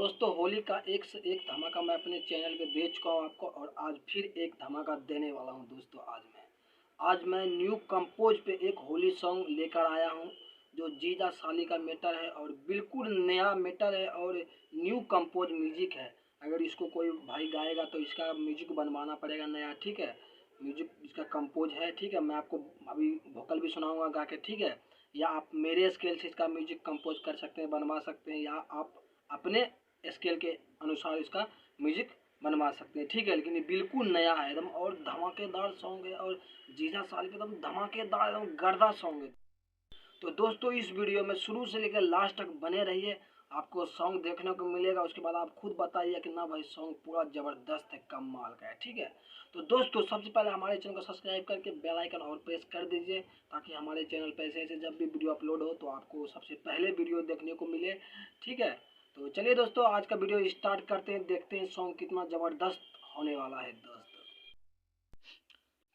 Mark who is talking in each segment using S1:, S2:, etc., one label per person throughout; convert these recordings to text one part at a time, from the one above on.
S1: दोस्तों होली का एक से एक धमाका मैं अपने चैनल पे दे चुका हूँ आपको, और आज फिर एक धमाका देने वाला हूँ दोस्तों। आज मैं न्यू कंपोज पे एक होली सॉन्ग लेकर आया हूँ जो जीजा साली का मैटर है और बिल्कुल नया मैटर है और न्यू कंपोज म्यूजिक है। अगर इसको कोई भाई गाएगा तो इसका म्यूजिक बनवाना पड़ेगा नया, ठीक है। म्यूजिक इसका कंपोज है, ठीक है। मैं आपको अभी वोकल भी सुनाऊंगा गा के, ठीक है। या आप मेरे स्केल से इसका म्यूजिक कंपोज कर सकते हैं, बनवा सकते हैं, या आप अपने स्केल के अनुसार इसका म्यूजिक बनवा सकते हैं, ठीक है। लेकिन ये बिल्कुल नया है एकदम, और धमाकेदार सॉन्ग है, और जीजा साली पे एकदम धमाकेदार एकदम गर्दा सॉन्ग है। तो दोस्तों इस वीडियो में शुरू से लेकर लास्ट तक बने रहिए, आपको सॉन्ग देखने को मिलेगा। उसके बाद आप खुद बताइए कि ना भाई सॉन्ग पूरा ज़बरदस्त है, कमाल का है, ठीक है। तो दोस्तों सबसे पहले हमारे चैनल को सब्सक्राइब करके बेल आइकन और प्रेस कर दीजिए, ताकि हमारे चैनल पर ऐसे ऐसे जब भी वीडियो अपलोड हो तो आपको सबसे पहले वीडियो देखने को मिले, ठीक है। तो चलिए दोस्तों आज का वीडियो स्टार्ट करते हैं, देखते हैं सॉन्ग कितना ज़बरदस्त होने वाला है दोस्तों।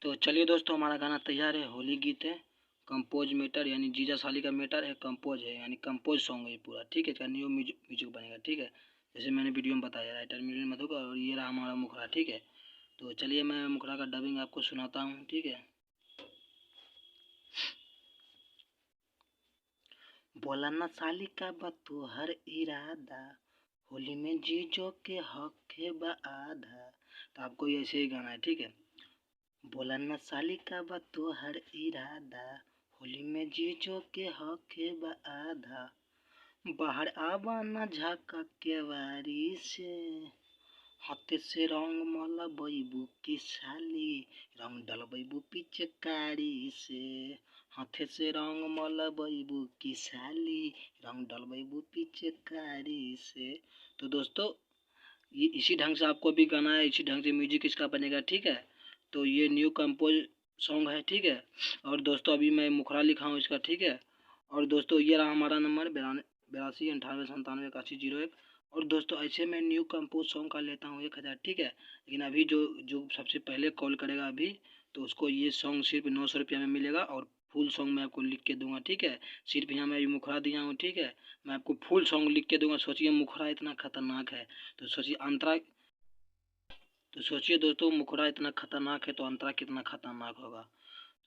S1: तो चलिए दोस्तों हमारा गाना तैयार है, होली गीत है, कंपोज मैटर यानी जीजा साली का मैटर है, कंपोज है यानी कंपोज सॉन्ग है पूरा, ठीक है। इसका न्यू म्यूजिक बनेगा, ठीक है। जैसे मैंने वीडियो में बताया, राइटर म्यूजिक मत होगा। और ये रहा हमारा मुखड़ा, ठीक है। तो चलिए मैं मुखड़ा का डबिंग आपको सुनाता हूँ, ठीक है। बोला ना साली का बा तोहर इरादा, होली में जीजो के हक है बा आधा। तो आपको ये ऐसे ही गाना है, ठीक है। बोला न साली का बा तोहर इरादा, होली में जीजो के हक है बा आधा। बाहर आवा न झाका केवारी से, हाथे से रंग मलबैबू की साली, रंग डलबैबू पिचकारी से। हाथे से रंग मलबैबू की साली, रंग डलबैबू पिचकारी से। तो दोस्तों ये इसी ढंग से आपको भी गाना है, इसी ढंग से म्यूजिक इसका बनेगा, ठीक है। तो ये न्यू कंपोज सॉन्ग है, ठीक है। और दोस्तों अभी मैं मुखड़ा लिखा हूँ इसका, ठीक है। और दोस्तों ये रहा हमारा नंबर 82 98 97 81 01। और दोस्तों ऐसे मैं न्यू कंपोज सॉन्ग का लेता हूँ 1000, ठीक है। लेकिन अभी जो जो सबसे पहले कॉल करेगा अभी, तो उसको ये सॉन्ग सिर्फ 900 रुपया में मिलेगा, और फुल सॉन्ग मैं आपको लिख के दूंगा, ठीक है। सिर्फ यहाँ मैं अभी मुखड़ा दिया हूँ, ठीक है। मैं आपको फुल सॉन्ग लिख के दूंगा। सोचिए मुखड़ा इतना खतरनाक है, तो सोचिए अंतरा, तो सोचिए दोस्तों मुखड़ा इतना खतरनाक है तो अंतरा कितना खतरनाक होगा।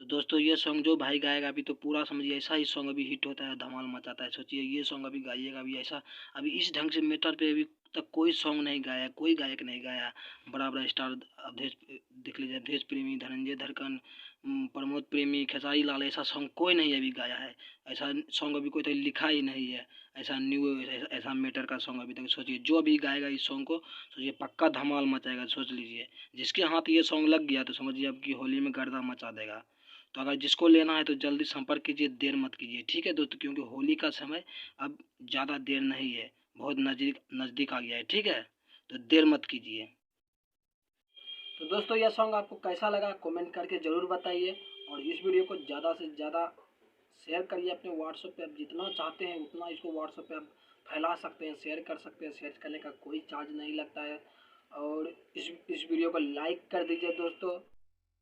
S1: तो दोस्तों ये सॉन्ग जो भाई गाएगा अभी, तो पूरा समझिए ऐसा ही सॉन्ग अभी हिट होता है, धमाल मचाता है। सोचिए ये सॉन्ग अभी गाइएगा, अभी ऐसा अभी इस ढंग से मैटर पे अभी तक कोई सॉन्ग नहीं गाया, कोई गायक नहीं गाया। बड़ा बड़ा स्टार अवधेश देख लीजिए, अवधेश प्रेमी, धनंजय धड़कन, प्रमोद प्रेमी, खेसारी लाल, ऐसा सॉन्ग कोई नहीं अभी गाया है। ऐसा सॉन्ग अभी कोई तो लिखा ही नहीं है, ऐसा न्यू ऐसा मैटर का सॉन्ग अभी तक। सोचिए जो भी गाएगा इस सॉन्ग को, सोचिए पक्का धमाल मचाएगा। सोच लीजिए जिसके हाथ ये सॉन्ग लग गया तो समझिए अब की होली में गर्दा मचा देगा। तो अगर जिसको लेना है तो जल्दी संपर्क कीजिए, देर मत कीजिए, ठीक है दोस्तों, क्योंकि होली का समय अब ज़्यादा देर नहीं है, बहुत नज़दीक नज़दीक आ गया है, ठीक है। तो देर मत कीजिए। तो दोस्तों यह सॉन्ग आपको कैसा लगा कमेंट करके ज़रूर बताइए, और इस वीडियो को ज़्यादा से ज़्यादा शेयर करिए अपने व्हाट्सएप पे। आप जितना चाहते हैं उतना इसको व्हाट्सएप पे आप फैला सकते हैं, शेयर कर सकते हैं। शेयर करने का कोई चार्ज नहीं लगता है। और इस वीडियो को लाइक कर दीजिए दोस्तों।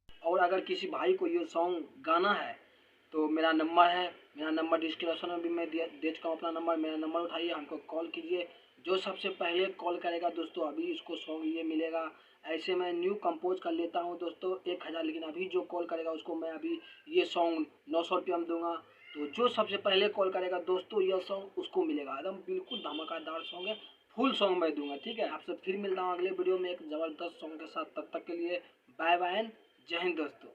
S1: और अगर किसी भाई को ये सॉन्ग गाना है तो मेरा नंबर डिस्क्रिप्शन में भी मैं दे चुका हूँ अपना नंबर। मेरा नंबर उठाइए, हमको कॉल कीजिए। जो सबसे पहले कॉल करेगा दोस्तों अभी इसको सॉन्ग ये मिलेगा। ऐसे मैं न्यू कंपोज कर लेता हूँ दोस्तों 1000, लेकिन अभी जो कॉल करेगा उसको मैं अभी ये सॉन्ग 900 रुपया में दूंगा। तो जो सबसे पहले कॉल करेगा दोस्तों यह सॉन्ग उसको मिलेगा, एकदम बिल्कुल धमाकेदार सॉन्ग है, फुल सॉन्ग मैं दूंगा, ठीक है। आपसे फिर मिलता हूँ अगले वीडियो में एक ज़बरदस्त सॉन्ग के साथ। तब तक के लिए बाय बाय, जय हिंद दोस्तों।